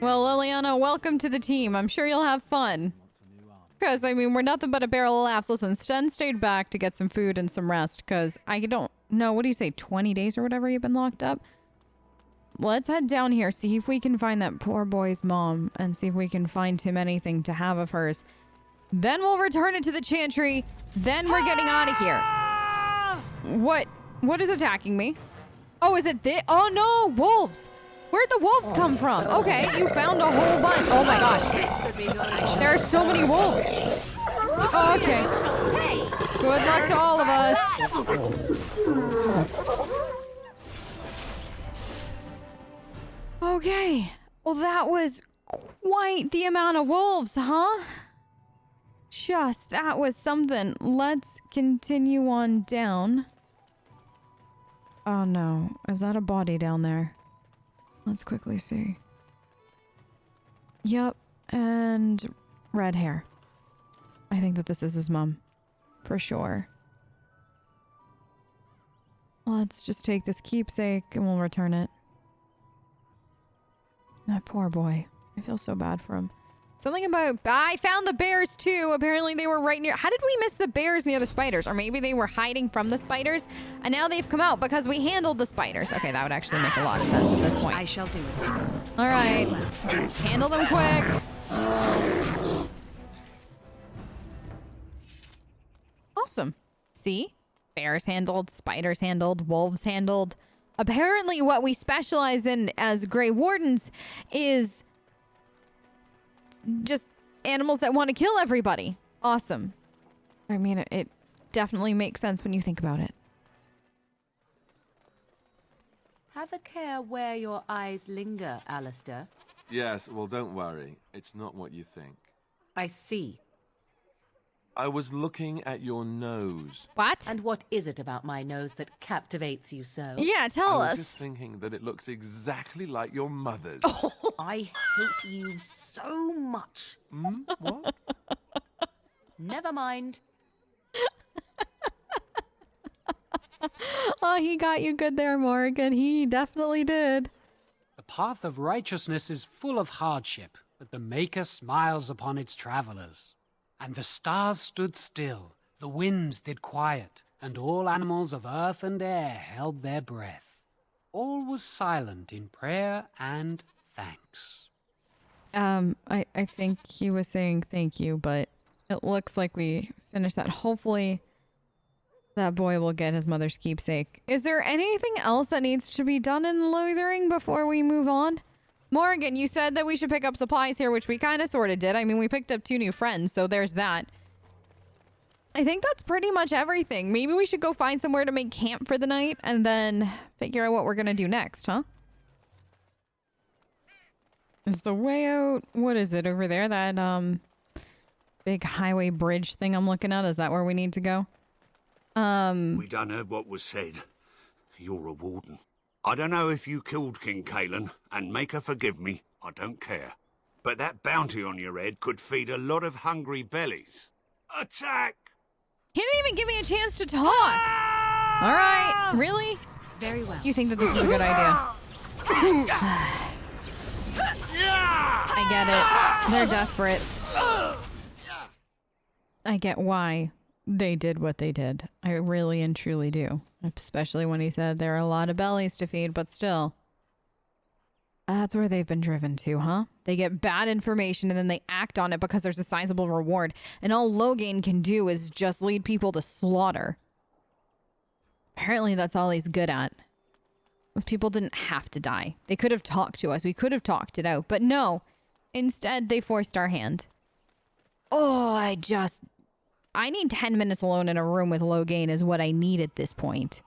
Well, Liliana, welcome to the team. I'm sure you'll have fun. Because, I mean, we're nothing but a barrel of laughs. Listen, Sten stayed back to get some food and some rest. Because I don't know, what do you say, 20 days or whatever you've been locked up? Let's head down here, see if we can find that poor boy's mom. And see if we can find him anything to have of hers. Then we'll return it to the chantry. Then we're getting out of here. What is attacking me? Oh, is it this? Oh, no, wolves. Where'd the wolves come from? Okay, you found a whole bunch. Oh my gosh. There are so many wolves. Oh, okay. Good luck to all of us. Okay. Well, that was quite the amount of wolves, huh? That was something. Let's continue on down. Oh no. Is that a body down there? Let's quickly see. Yep, and red hair. I think that this is his mom. For sure. Let's just take this keepsake and we'll return it. That poor boy. I feel so bad for him. Something about... I found the bears too. Apparently they were right near... How did we miss the bears near the spiders? Or maybe they were hiding from the spiders and now they've come out because we handled the spiders. Okay, that would actually make a lot of sense at this point. I shall do it. All right. Handle them quick. Awesome. See? Bears handled, spiders handled, wolves handled. Apparently what we specialize in as Grey Wardens is... just animals that want to kill everybody. Awesome. I mean, it definitely makes sense when you think about it. Have a care where your eyes linger, Alistair. Yes, well, don't worry. It's not what you think. I see. I was looking at your nose. What? And what is it about my nose that captivates you so? Yeah, tell I us. was just thinking that it looks exactly like your mother's. I hate you so much. What? Never mind. Oh, he got you good there, Morgan. He definitely did. The path of righteousness is full of hardship, but the Maker smiles upon its travelers. And the stars stood still, the winds did quiet, and all animals of earth and air held their breath. All was silent in prayer and thanks. I think he was saying thank you, but it looks like we finished that. Hopefully that boy will get his mother's keepsake. Is there anything else that needs to be done in Lothering before we move on? Morgan, you said that we should pick up supplies here, which we kind of sort of did. I mean, we picked up 2 new friends, so there's that. I think that's pretty much everything. Maybe we should go find somewhere to make camp for the night and then figure out what we're going to do next, huh? Is the way out... What is it over there? That, big highway bridge thing I'm looking at? Is that where we need to go? We done heard what was said. You're a warden. I don't know if you killed King Kalen, and make her forgive me, I don't care. But that bounty on your head could feed a lot of hungry bellies. Attack! He didn't even give me a chance to talk! All right, really? Very well. You think that this is a good idea? I get it. They're desperate. I get why they did what they did. I really and truly do. Especially when he said there are a lot of bellies to feed, but still. That's where they've been driven to, huh? They get bad information and then they act on it because there's a sizable reward. And all Logain can do is just lead people to slaughter. Apparently that's all he's good at. Those people didn't have to die. They could have talked to us. We could have talked it out. But no. Instead, they forced our hand. Oh, I need 10 minutes alone in a room with Logain is what I need at this point.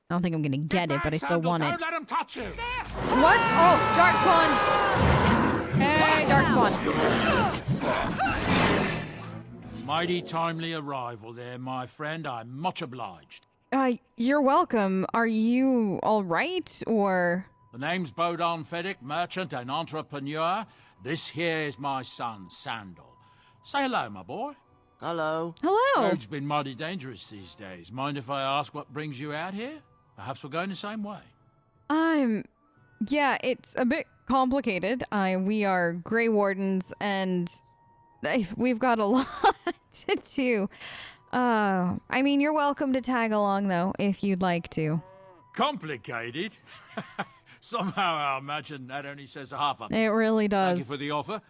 I don't think I'm gonna get it, but I still want it. Don't let him touch you! What? Oh, Darkspawn! Hey, Darkspawn. Mighty timely arrival there, my friend. I'm much obliged. You're welcome. Are you all right, or...? The name's Bodon Feddick, merchant and entrepreneur. This here is my son, Sandal. Say hello, my boy. Hello. Hello. Road's been mighty dangerous these days. Mind if I ask what brings you out here? Perhaps we're going the same way. Yeah, it's a bit complicated. We are Grey Wardens, and we've got a lot to do. I mean, you're welcome to tag along, though, if you'd like to. Complicated? Somehow I imagine that only says half of it. It really Thank you does. for the offer,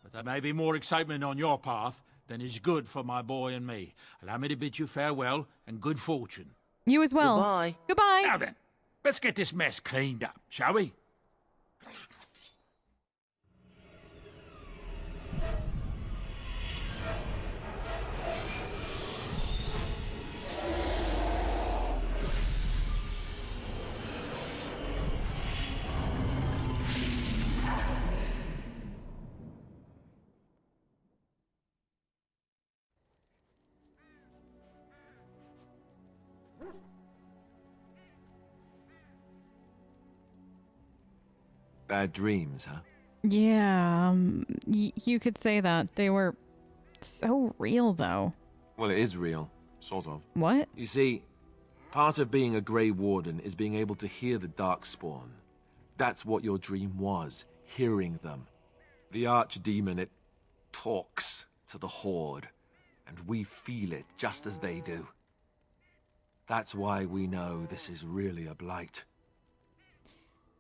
but there may be more excitement on your path than is good for my boy and me. Allow me to bid you farewell and good fortune. You as well. Goodbye. Goodbye. Now then, let's get this mess cleaned up, shall we? Bad dreams, huh? Yeah, you could say that. They were so real, though. Well, it is real. Sort of. What? You see, part of being a Grey Warden is being able to hear the Darkspawn. That's what your dream was, hearing them. The Archdemon, it talks to the Horde, and we feel it just as they do. That's why we know this is really a blight.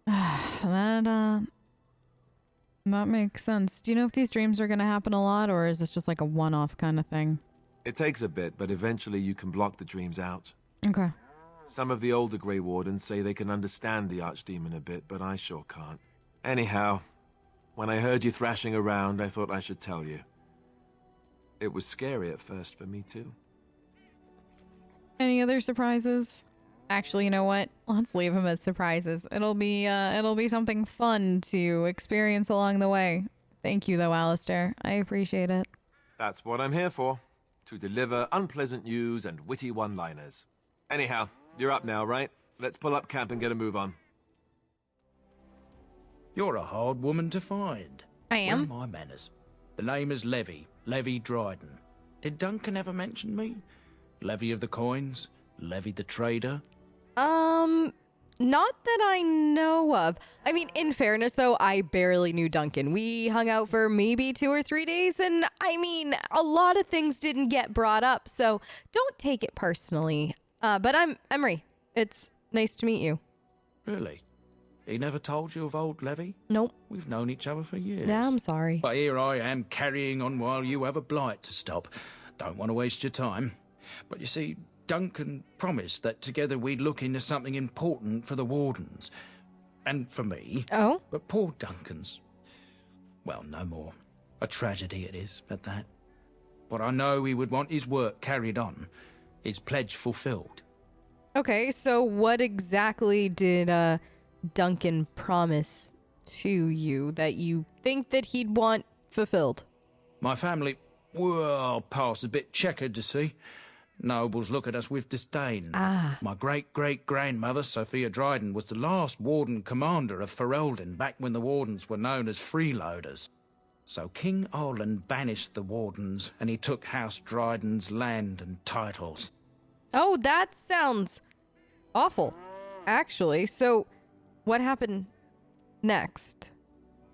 That makes sense. Do you know if these dreams are going to happen a lot, or is this just like a one-off kind of thing? It takes a bit, but eventually you can block the dreams out. Okay. Some of the older Grey Wardens say they can understand the Archdemon a bit, but I sure can't. Anyhow, when I heard you thrashing around, I thought I should tell you. It was scary at first for me, too. Any other surprises? Actually, you know what? Let's leave them as surprises. It'll be something fun to experience along the way. Thank you, though, Alistair. I appreciate it. That's what I'm here for. To deliver unpleasant news and witty one-liners. Anyhow, you're up now, right? Let's pull up camp and get a move on. You're a hard woman to find. I am. Where are my manners? The name is Levy Dryden. Did Duncan ever mention me? Levy of the coins? Levy the trader? Not that I know of. I mean, in fairness, though, I barely knew Duncan. We hung out for maybe 2 or 3 days, and I mean, a lot of things didn't get brought up, so don't take it personally. But I'm Emmery. It's nice to meet you. Really? He never told you of old Levy? Nope. We've known each other for years. Yeah, I'm sorry. But here I am carrying on while you have a blight to stop. Don't want to waste your time. But you see, Duncan promised that together we'd look into something important for the Wardens. And for me. Oh? But poor Duncan's... well, no more. A tragedy it is, at that. But I know he would want his work carried on. His pledge fulfilled. Okay, so what exactly did, Duncan promise to you that you think that he'd want fulfilled? My family, well, past a bit checkered to see. Nobles look at us with disdain. My great-great-grandmother, Sophia Dryden, was the last Warden commander of Ferelden back when the Wardens were known as freeloaders. So King Arland banished the Wardens, and he took House Dryden's land and titles. Oh, that sounds awful, actually. So, what happened next?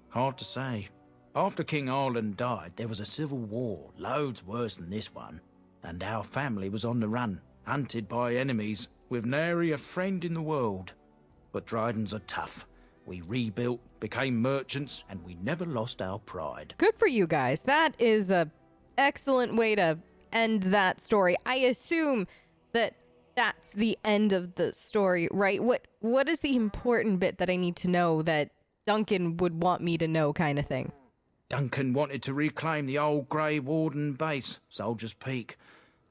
Hard to say. After King Arland died, there was a civil war, loads worse than this one. And our family was on the run, hunted by enemies, with nary a friend in the world. But Drydens are tough. We rebuilt, became merchants, and we never lost our pride. Good for you guys. That is a excellent way to end that story. I assume that that's the end of the story, right? What is the important bit that I need to know that Duncan would want me to know, kind of thing? Duncan wanted to reclaim the old Grey Warden base, Soldier's Peak,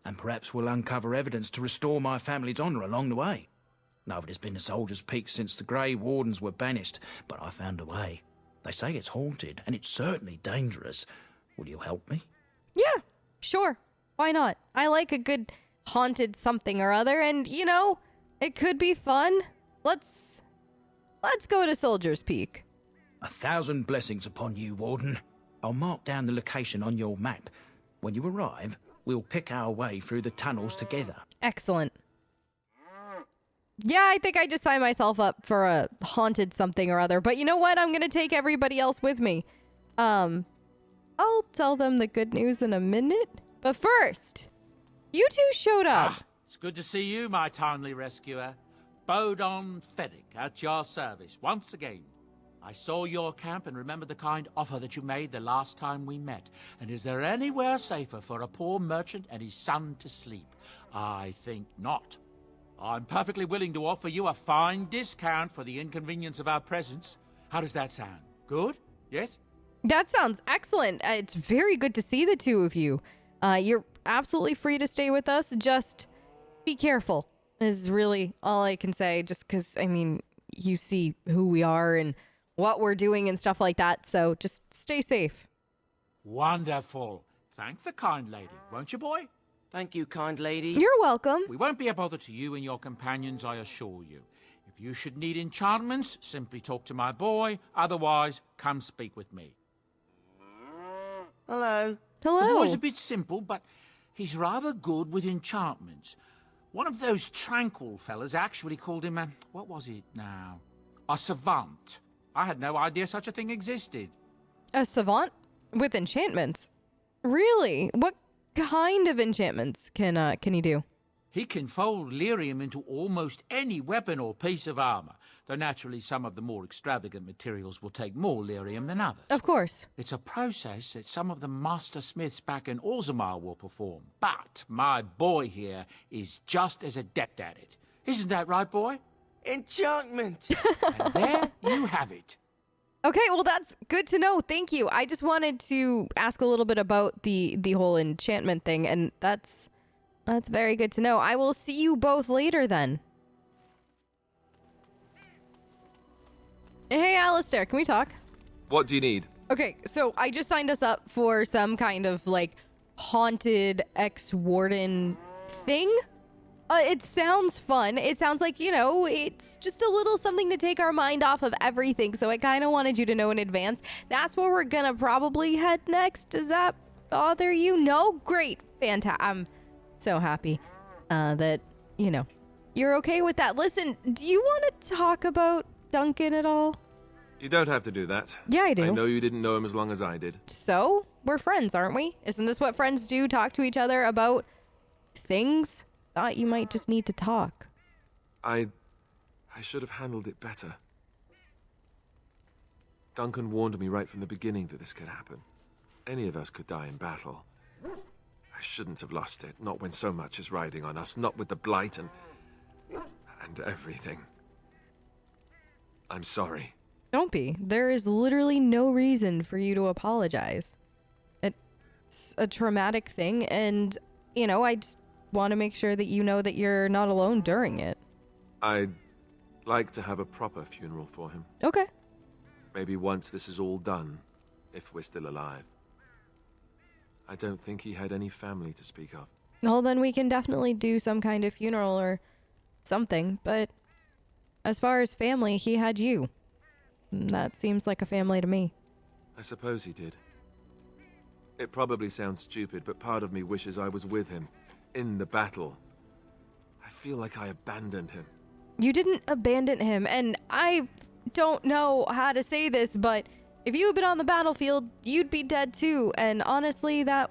and perhaps we'll uncover evidence to restore my family's honour along the way. Nobody's been to Soldier's Peak since the Grey Wardens were banished, but I found a way. They say it's haunted, and it's certainly dangerous. Will you help me? Yeah, sure. Why not? I like a good haunted something or other, and, you know, it could be fun. Let's go to Soldier's Peak. 1,000 blessings upon you, Warden. I'll mark down the location on your map. When you arrive, we'll pick our way through the tunnels together. Excellent. Yeah, I think I just signed myself up for a haunted something or other. But you know what? I'm going to take everybody else with me. I'll tell them the good news in a minute. But first, you two showed up. It's good to see you, my timely rescuer. Bodon Feddick, at your service once again. I saw your camp and remembered the kind offer that you made the last time we met. And is there anywhere safer for a poor merchant and his son to sleep? I think not. I'm perfectly willing to offer you a fine discount for the inconvenience of our presence. How does that sound? Good? Yes? That sounds excellent. It's very good to see the two of you. You're absolutely free to stay with us. Just be careful is really all I can say. Just because, I mean, you see who we are and what we're doing and stuff like that. So just stay safe. Wonderful. Thank the kind lady, won't you, boy? Thank you, kind lady. You're welcome. We won't be a bother to you and your companions, I assure you. If you should need enchantments, simply talk to my boy. Otherwise, come speak with me. Hello. Hello. The boy's a bit simple, but he's rather good with enchantments. One of those tranquil fellas actually called him what was it now? A savant. I had no idea such a thing existed. A savant with enchantments? Really? What kind of enchantments can he do? He can fold lyrium into almost any weapon or piece of armor, though naturally some of the more extravagant materials will take more lyrium than others. Of course. It's a process that some of the master smiths back in Orzammar will perform, but my boy here is just as adept at it. Isn't that right, boy? Enchantment! And there you have it. Okay, well, that's good to know. Thank you. I just wanted to ask a little bit about the whole enchantment thing, and that's very good to know. I will see you both later then. Hey, Alistair, can we talk? What do you need? Okay, so I just signed us up for some kind of, like, haunted ex-warden thing. It sounds fun. It sounds like, you know, it's just a little something to take our mind off of everything. So I kind of wanted you to know in advance. That's where we're gonna probably head next. Does that bother you? No? Great. Fantastic. I'm so happy that, you know, you're okay with that. Listen, do you want to talk about Duncan at all? You don't have to do that. Yeah, I do. I know you didn't know him as long as I did. So? We're friends, aren't we? Isn't this what friends do? Talk to each other about things? Thought you might just need to talk. I should have handled it better. Duncan warned me right from the beginning that this could happen. Any of us could die in battle. I shouldn't have lost it, not when so much is riding on us, not with the blight and everything. I'm sorry. Don't be. There is literally no reason for you to apologize. It's a traumatic thing, and, you know, I just want to make sure that you know that you're not alone during it. I'd like to have a proper funeral for him. Okay. Maybe once this is all done, if we're still alive. I don't think he had any family to speak of. Well, then we can definitely do some kind of funeral or something, but as far as family, he had you. That seems like a family to me. I suppose he did. It probably sounds stupid, but part of me wishes I was with him, in the battle. I feel like I abandoned him. You didn't abandon him, and I don't know how to say this, but if you had been on the battlefield, you'd be dead too, and honestly, that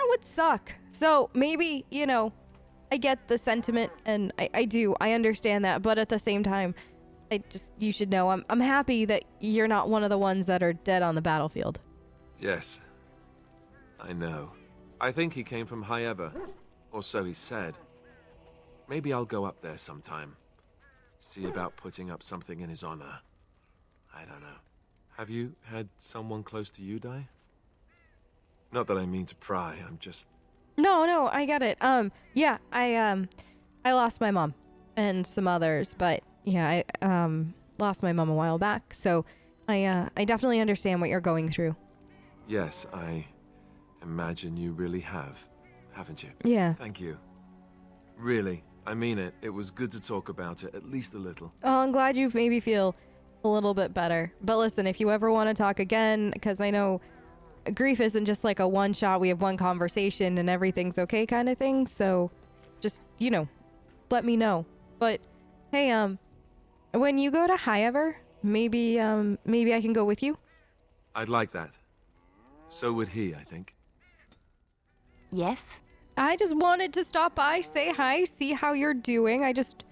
would suck. So maybe, you know, I get the sentiment, and I understand that, but at the same time, you should know, I'm happy that you're not one of the ones that are dead on the battlefield. Yes, I know. I think he came from High Ever, or so he said. Maybe I'll go up there sometime. See about putting up something in his honor. I don't know. Have you had someone close to you die? Not that I mean to pry, I'm just... No, I get it. Yeah, I lost my mom and some others, but yeah, I lost my mom a while back, so I definitely understand what you're going through. Yes, I imagine you really have, haven't you? Yeah. Thank you. Really, I mean it. It was good to talk about it, at least a little. Oh, I'm glad you made me feel a little bit better. But listen, if you ever want to talk again, because I know grief isn't just like a one shot, we have one conversation and everything's okay kind of thing, so just, you know, let me know. But hey, when you go to Highever, maybe I can go with you? I'd like that. So would he, I think. Yes? I just wanted to stop by, say hi, see how you're doing. I just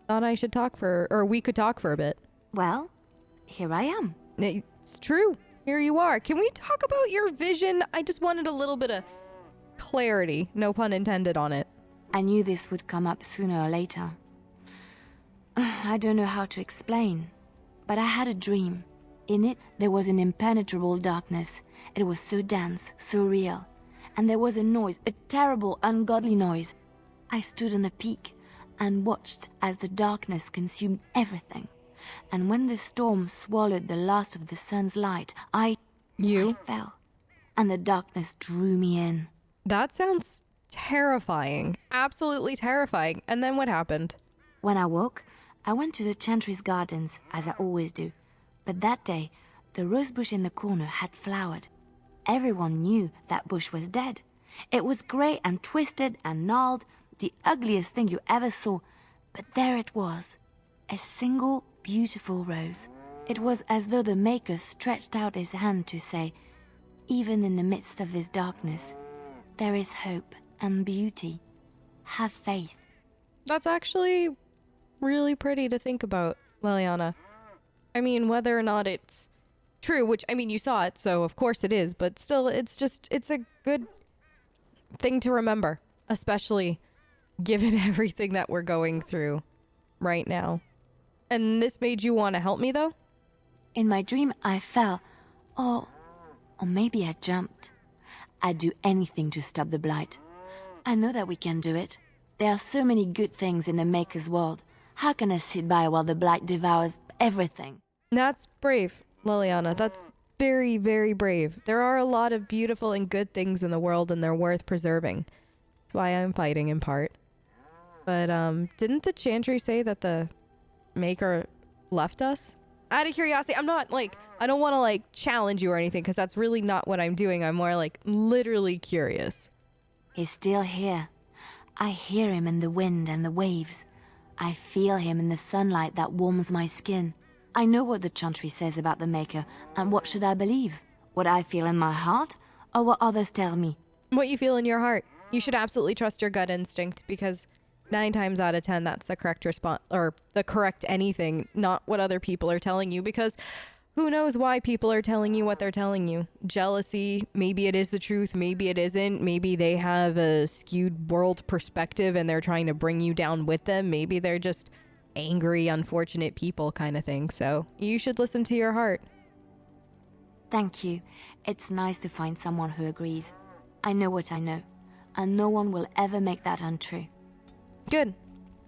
thought I should we could talk for a bit. Well, here I am. It's true. Here you are. Can we talk about your vision? I just wanted a little bit of clarity, no pun intended, on it. I knew this would come up sooner or later. I don't know how to explain, but I had a dream. In it, there was an impenetrable darkness. It was so dense, so real. And there was a noise, a terrible, ungodly noise. I stood on a peak and watched as the darkness consumed everything. And when the storm swallowed the last of the sun's light, I fell. And the darkness drew me in. That sounds terrifying. Absolutely terrifying. And then what happened? When I woke, I went to the Chantry's gardens, as I always do. But that day, the rose bush in the corner had flowered. Everyone knew that bush was dead. It was grey and twisted and gnarled, the ugliest thing you ever saw. But there it was, a single beautiful rose. It was as though the Maker stretched out his hand to say, even in the midst of this darkness, there is hope and beauty. Have faith. That's actually really pretty to think about, Liliana. I mean, whether or not it's true, which, I mean, you saw it, so of course it is, but still, it's a good thing to remember, especially given everything that we're going through right now. And this made you want to help me, though? In my dream, I fell. Or maybe I jumped. I'd do anything to stop the blight. I know that we can do it. There are so many good things in the Maker's world. How can I sit by while the blight devours everything? That's brave, Liliana. That's very, very brave. There are a lot of beautiful and good things in the world, and they're worth preserving. That's why I'm fighting, in part. But, didn't the Chantry say that the Maker left us? Out of curiosity, I'm not, I don't want to, challenge you or anything, because that's really not what I'm doing. I'm more, literally curious. He's still here. I hear him in the wind and the waves. I feel him in the sunlight that warms my skin. I know what the Chantry says about the Maker, and what should I believe? What I feel in my heart, or what others tell me? What you feel in your heart. You should absolutely trust your gut instinct, because 9 times out of 10, that's the correct response, or the correct anything, not what other people are telling you, because who knows why people are telling you what they're telling you. Jealousy, maybe it is the truth, maybe it isn't, maybe they have a skewed world perspective and they're trying to bring you down with them, maybe they're just angry, unfortunate people kind of thing, so you should listen to your heart. Thank you. It's nice to find someone who agrees. I know what I know, and no one will ever make that untrue. Good.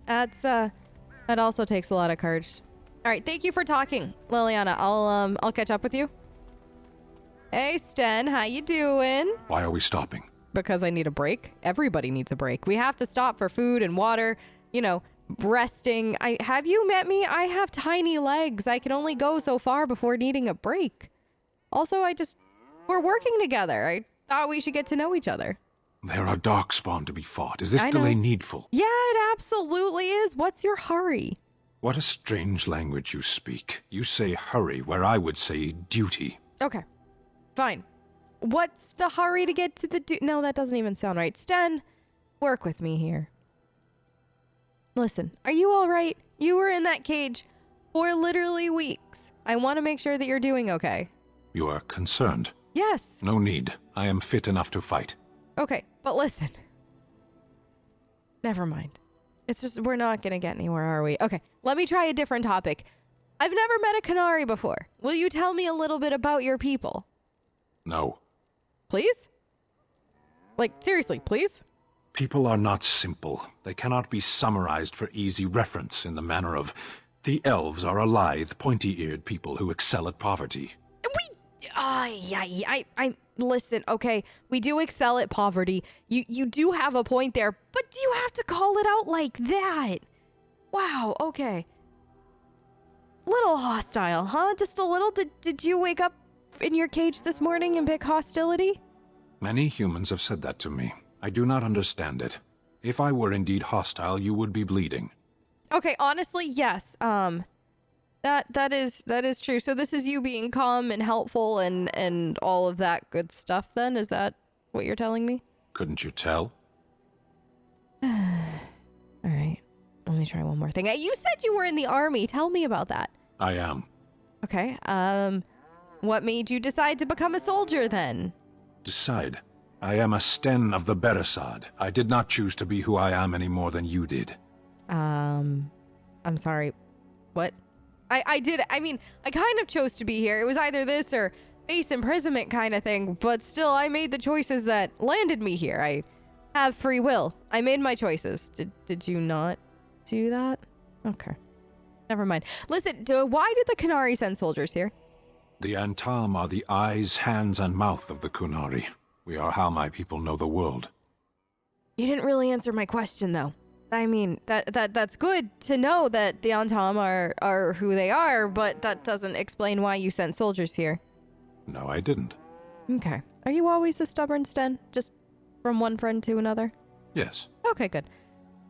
That also takes a lot of courage. All right, thank you for talking, Liliana. I'll catch up with you. Hey, Sten, how you doing? Why are we stopping? Because I need a break. Everybody needs a break. We have to stop for food and water, resting. Have you met me? I have tiny legs. I can only go so far before needing a break. Also, we're working together. I thought we should get to know each other. There are darkspawn to be fought. Is this delay needful? Yeah, it absolutely is. What's your hurry? What a strange language you speak. You say hurry where I would say duty. Okay, fine. What's the hurry to get to the No, that doesn't even sound right. Sten, work with me here. Listen, are you all right? You were in that cage for literally weeks. I want to make sure that you're doing okay. You are concerned? Yes. No need. I am fit enough to fight. Okay, but listen. Never mind. It's just, we're not going to get anywhere, are we? Okay, let me try a different topic. I've never met a Canary before. Will you tell me a little bit about your people? No. Please? Seriously, please? People are not simple. They cannot be summarized for easy reference in the manner of, the elves are a lithe, pointy-eared people who excel at poverty. Listen, okay, we do excel at poverty. You do have a point there, but do you have to call it out like that? Wow, okay. Little hostile, huh? Just a little? Did you wake up in your cage this morning and pick hostility? Many humans have said that to me. I do not understand it. If I were indeed hostile, you would be bleeding. Okay, honestly, yes. That is true. So this is you being calm and helpful and all of that good stuff then? Is that what you're telling me? Couldn't you tell? All right. Let me try one more thing. You said you were in the army. Tell me about that. I am. Okay. What made you decide to become a soldier then? Decide. I am a Sten of the Beresad. I did not choose to be who I am any more than you did. I'm sorry. What? I did. I mean, I kind of chose to be here. It was either this or base imprisonment kind of thing, but still, I made the choices that landed me here. I have free will. I made my choices. Did you not do that? Okay. Never mind. Listen, why did the Qunari send soldiers here? The Antam are the eyes, hands, and mouth of the Qunari. We are how my people know the world. You didn't really answer my question, though. I mean, that's good to know that the Antam are who they are, but that doesn't explain why you sent soldiers here. No, I didn't. Okay. Are you always a stubborn Sten? Just from one friend to another? Yes. Okay, good.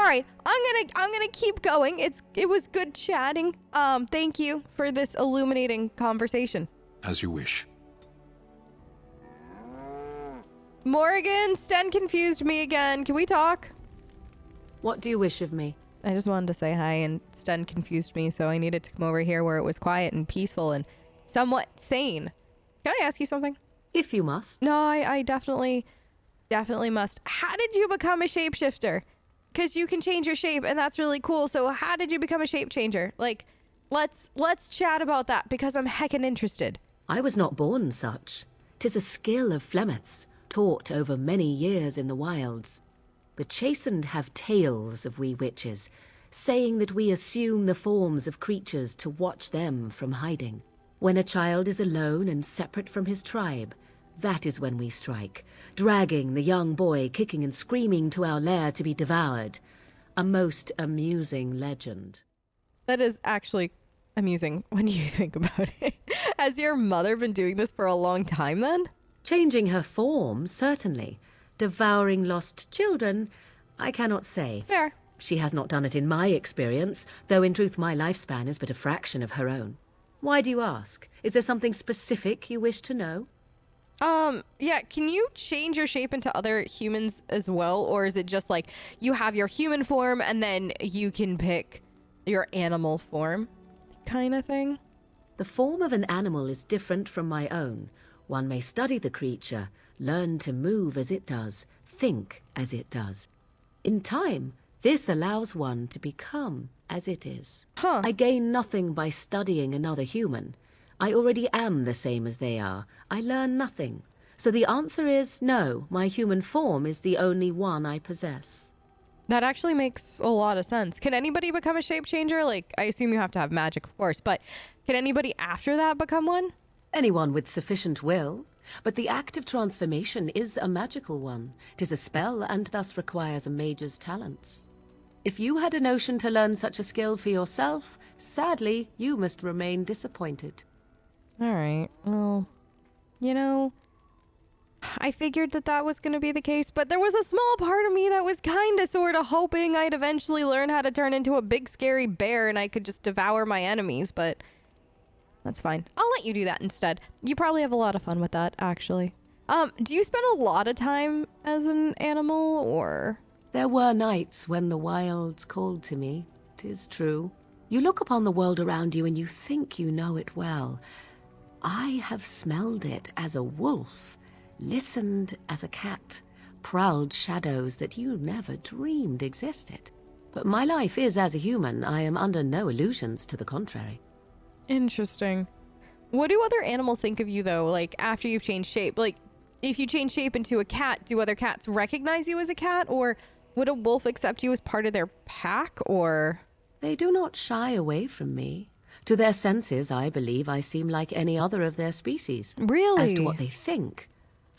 All right, I'm gonna keep going. It was good chatting. Thank you for this illuminating conversation. As you wish. Morgan, Sten confused me again. Can we talk? What do you wish of me? I just wanted to say hi, and Sten confused me, so I needed to come over here where it was quiet and peaceful and somewhat sane. Can I ask you something? If you must. No, I definitely must. How did you become a shapeshifter? Because you can change your shape, and that's really cool. So how did you become a shape changer? Like, let's chat about that, because I'm heckin' interested. I was not born such. 'Tis a skill of Flemeth's, taught over many years in the wilds. The chastened have tales of we witches, saying that we assume the forms of creatures to watch them from hiding. When a child is alone and separate from his tribe, that is when we strike, dragging the young boy kicking and screaming to our lair to be devoured. A most amusing legend. That is actually amusing when you think about it. Has your mother been doing this for a long time then? Changing her form, certainly. Devouring lost children, I cannot say. Fair. She has not done it in my experience, though in truth my lifespan is but a fraction of her own. Why do you ask? Is there something specific you wish to know? Yeah, can you change your shape into other humans as well? Or is it just like you have your human form and then you can pick your animal form kind of thing? The form of an animal is different from my own. One may study the creature, learn to move as it does, think as it does. In time, this allows one to become as it is. Huh. I gain nothing by studying another human. I already am the same as they are. I learn nothing. So the answer is no, my human form is the only one I possess. That actually makes a lot of sense. Can anybody become a shape changer? Like, I assume you have to have magic, of course, but can anybody after that become one? Anyone with sufficient will. But the act of transformation is a magical one. 'Tis a spell and thus requires a mage's talents. If you had a notion to learn such a skill for yourself, sadly, you must remain disappointed. All right. Well, you know, I figured that was going to be the case, but there was a small part of me that was kind of sort of hoping I'd eventually learn how to turn into a big scary bear and I could just devour my enemies, but that's fine. I'll let you do that instead. You probably have a lot of fun with that, actually. Do you spend a lot of time as an animal, or? There were nights when the wilds called to me, 'tis true. You look upon the world around you and you think you know it well. I have smelled it as a wolf, listened as a cat, prowled shadows that you never dreamed existed. But my life is as a human. I am under no illusions to the contrary. Interesting. What do other animals think of you, though, like, after you've changed shape? Like, if you change shape into a cat, do other cats recognize you as a cat? Or would a wolf accept you as part of their pack, or? They do not shy away from me. To their senses, I believe I seem like any other of their species. Really? As to what they think,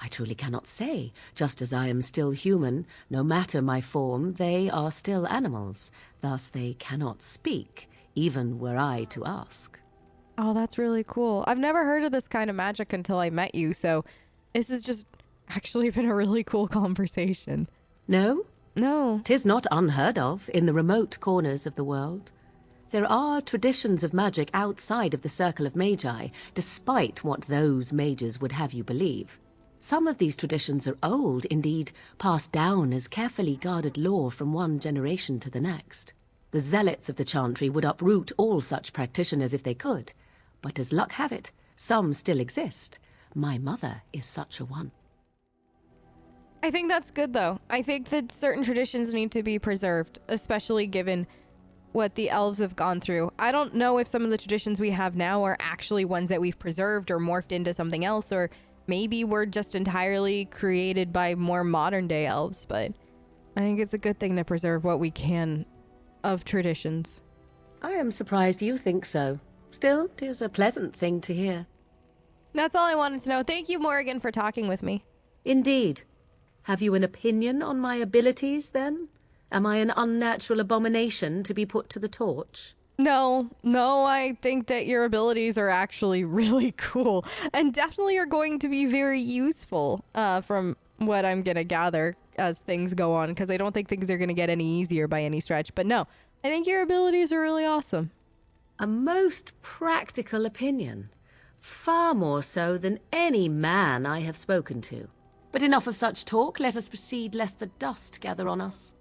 I truly cannot say. Just as I am still human, no matter my form, they are still animals. Thus they cannot speak, even were I to ask. Oh, that's really cool. I've never heard of this kind of magic until I met you, so this has just actually been a really cool conversation. No? No. 'Tis not unheard of in the remote corners of the world. There are traditions of magic outside of the circle of magi, despite what those mages would have you believe. Some of these traditions are old, indeed, passed down as carefully guarded lore from one generation to the next. The zealots of the chantry would uproot all such practitioners if they could, but as luck have it, some still exist. My mother is such a one. I think that's good, though. I think that certain traditions need to be preserved, especially given what the elves have gone through. I don't know if some of the traditions we have now are actually ones that we've preserved or morphed into something else, or maybe we're just entirely created by more modern day elves, but I think it's a good thing to preserve what we can of traditions. I am surprised you think so. Still, 'tis a pleasant thing to hear. That's all I wanted to know. Thank you, Morrigan, for talking with me. Indeed. Have you an opinion on my abilities, then? Am I an unnatural abomination to be put to the torch? No, I think that your abilities are actually really cool and definitely are going to be very useful from what I'm going to gather as things go on, because I don't think things are going to get any easier by any stretch. But no, I think your abilities are really awesome. A most practical opinion. Far more so than any man I have spoken to. But enough of such talk. Let us proceed, lest the dust gather on us.